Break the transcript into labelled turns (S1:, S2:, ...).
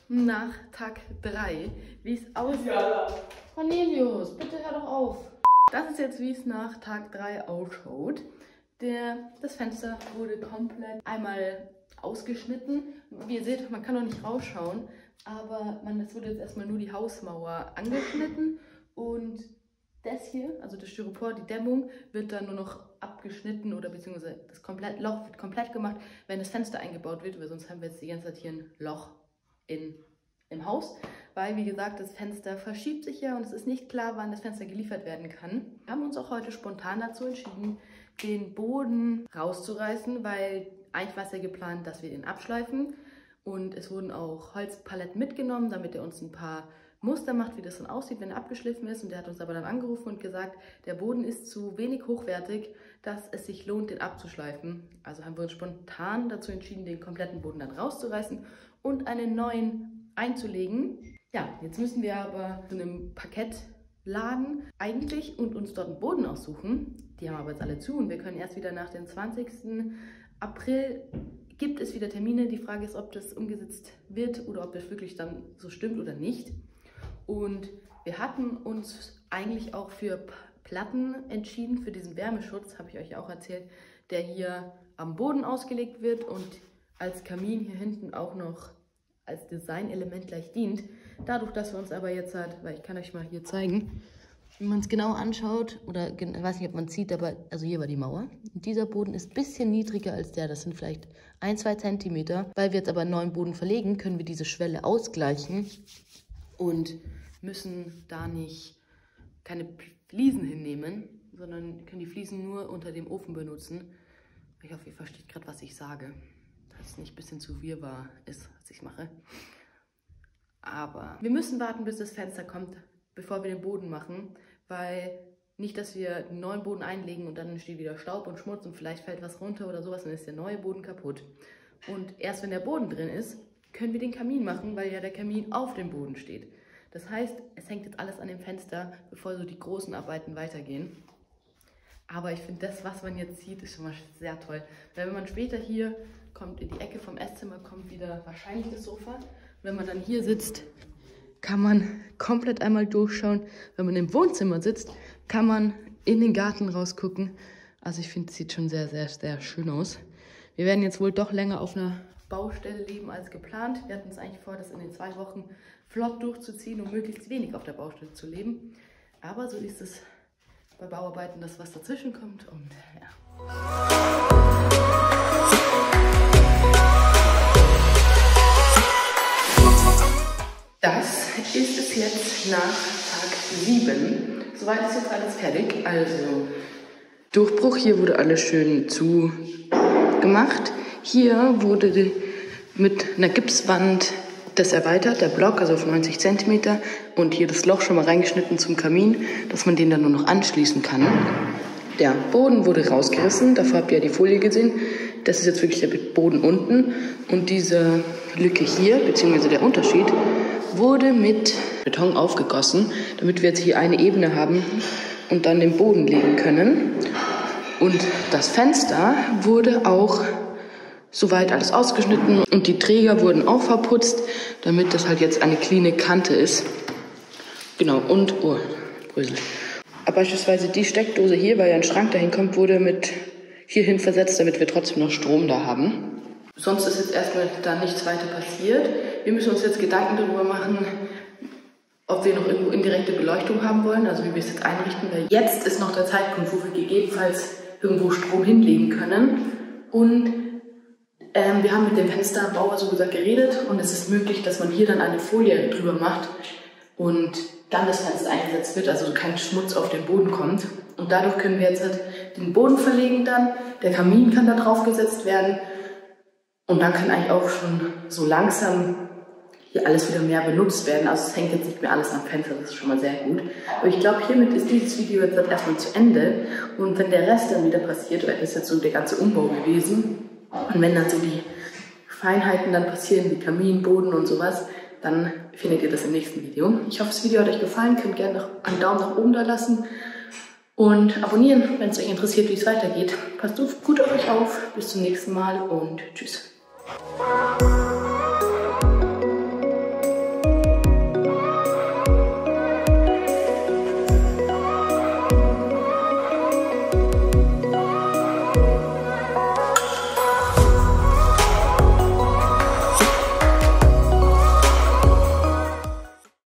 S1: nach Tag 3, wie es aussieht. Ja. Cornelius, bitte hör doch auf. Das ist jetzt, wie es nach Tag 3 ausschaut. Das Fenster wurde komplett einmal ausgeschnitten. Wie ihr seht, man kann noch nicht rausschauen, aber es wurde jetzt erstmal nur die Hausmauer angeschnitten und das hier, also das Styropor, die Dämmung, wird dann nur noch abgeschnitten oder beziehungsweise das Loch wird komplett gemacht, wenn das Fenster eingebaut wird, weil sonst haben wir jetzt die ganze Zeit hier ein Loch im Haus, weil wie gesagt, das Fenster verschiebt sich ja und es ist nicht klar, wann das Fenster geliefert werden kann. Wir haben uns auch heute spontan dazu entschieden, den Boden rauszureißen, weil eigentlich war es ja geplant, dass wir den abschleifen und es wurden auch Holzpaletten mitgenommen, damit er uns ein paar Muster macht, wie das dann aussieht, wenn er abgeschliffen ist. Und der hat uns aber dann angerufen und gesagt, der Boden ist zu wenig hochwertig, dass es sich lohnt, den abzuschleifen. Also haben wir uns spontan dazu entschieden, den kompletten Boden dann rauszureißen und einen neuen einzulegen. Ja, jetzt müssen wir aber zu einem Parkettladen eigentlich und uns dort einen Boden aussuchen. Die haben aber jetzt alle zu und wir können erst wieder nach dem 20. April gibt es wieder Termine. Die Frage ist, ob das umgesetzt wird oder ob das wirklich dann so stimmt oder nicht. Und wir hatten uns eigentlich auch für Platten entschieden, für diesen Wärmeschutz, habe ich euch auch erzählt, der hier am Boden ausgelegt wird und als Kamin hier hinten auch noch als Designelement gleich dient. Dadurch, dass wir uns aber jetzt weil ich kann euch mal hier zeigen, wenn man es genau anschaut, oder ich weiß nicht, ob man es sieht, aber also hier war die Mauer. Und dieser Boden ist ein bisschen niedriger als der, das sind vielleicht 1-2 Zentimeter. Weil wir jetzt aber einen neuen Boden verlegen, können wir diese Schwelle ausgleichen und müssen da keine Fliesen hinnehmen, sondern können die Fliesen nur unter dem Ofen benutzen. Ich hoffe, ihr versteht gerade, was ich sage. Dass es nicht ein bisschen zu wirrwarr ist, was ich mache. Aber wir müssen warten, bis das Fenster kommt, bevor wir den Boden machen, weil nicht, dass wir einen neuen Boden einlegen und dann entsteht wieder Staub und Schmutz und vielleicht fällt was runter oder sowas, dann ist der neue Boden kaputt. Und erst wenn der Boden drin ist, können wir den Kamin machen, weil ja der Kamin auf dem Boden steht. Das heißt, es hängt jetzt alles an dem Fenster, bevor so die großen Arbeiten weitergehen. Aber ich finde, das, was man jetzt sieht, ist schon mal sehr toll. Weil wenn man später hier kommt, in die Ecke vom Esszimmer, kommt wieder wahrscheinlich das Sofa. Und wenn man dann hier sitzt, kann man komplett einmal durchschauen. Wenn man im Wohnzimmer sitzt, kann man in den Garten rausgucken. Also ich finde, es sieht schon sehr, sehr, sehr schön aus. Wir werden jetzt wohl doch länger auf einer Baustelle leben als geplant. Wir hatten es eigentlich vor, das in den 2 Wochen flott durchzuziehen, um möglichst wenig auf der Baustelle zu leben. Aber so ist es bei Bauarbeiten, dass was dazwischen kommt und ja. Das ist es jetzt nach Tag 7. Soweit ist jetzt alles fertig. Also Durchbruch, hier wurde alles schön zugemacht. Hier wurde mit einer Gipswand das erweitert, der Block, also auf 90 cm. Und hier das Loch schon mal reingeschnitten zum Kamin, dass man den dann nur noch anschließen kann. Der Boden wurde rausgerissen, davor habt ihr ja die Folie gesehen. Das ist jetzt wirklich der Boden unten. Und diese Lücke hier, beziehungsweise der Unterschied, wurde mit Beton aufgegossen, damit wir jetzt hier eine Ebene haben und dann den Boden legen können. Und das Fenster wurde auch soweit alles ausgeschnitten und die Träger wurden auch verputzt, damit das halt jetzt eine cleane Kante ist. Genau, und, oh, Brösel. Aber beispielsweise die Steckdose hier, weil ja ein Schrank dahin kommt, wurde mit hierhin versetzt, damit wir trotzdem noch Strom da haben. Sonst ist jetzt erstmal da nichts weiter passiert. Wir müssen uns jetzt Gedanken darüber machen, ob wir noch irgendwo indirekte Beleuchtung haben wollen, also wie wir es jetzt einrichten. Weil jetzt ist noch der Zeitpunkt, wo wir gegebenenfalls irgendwo Strom hinlegen können. Und wir haben mit dem Fensterbauer so gesagt geredet und es ist möglich, dass man hier dann eine Folie drüber macht und dann das Fenster eingesetzt wird, also kein Schmutz auf den Boden kommt. Und dadurch können wir jetzt halt den Boden verlegen dann, der Kamin kann da drauf gesetzt werden und dann kann eigentlich auch schon so langsam hier alles wieder mehr benutzt werden. Also es hängt jetzt nicht mehr alles am Fenster, das ist schon mal sehr gut. Aber ich glaube, hiermit ist dieses Video jetzt erstmal zu Ende und wenn der Rest dann wieder passiert, weil das ist jetzt so der ganze Umbau gewesen, und wenn dann so die Feinheiten dann passieren, wie Kamin, Boden und sowas, dann findet ihr das im nächsten Video. Ich hoffe, das Video hat euch gefallen. Könnt gerne noch einen Daumen nach oben da lassen und abonnieren, wenn es euch interessiert, wie es weitergeht. Passt gut auf euch auf. Bis zum nächsten Mal und tschüss.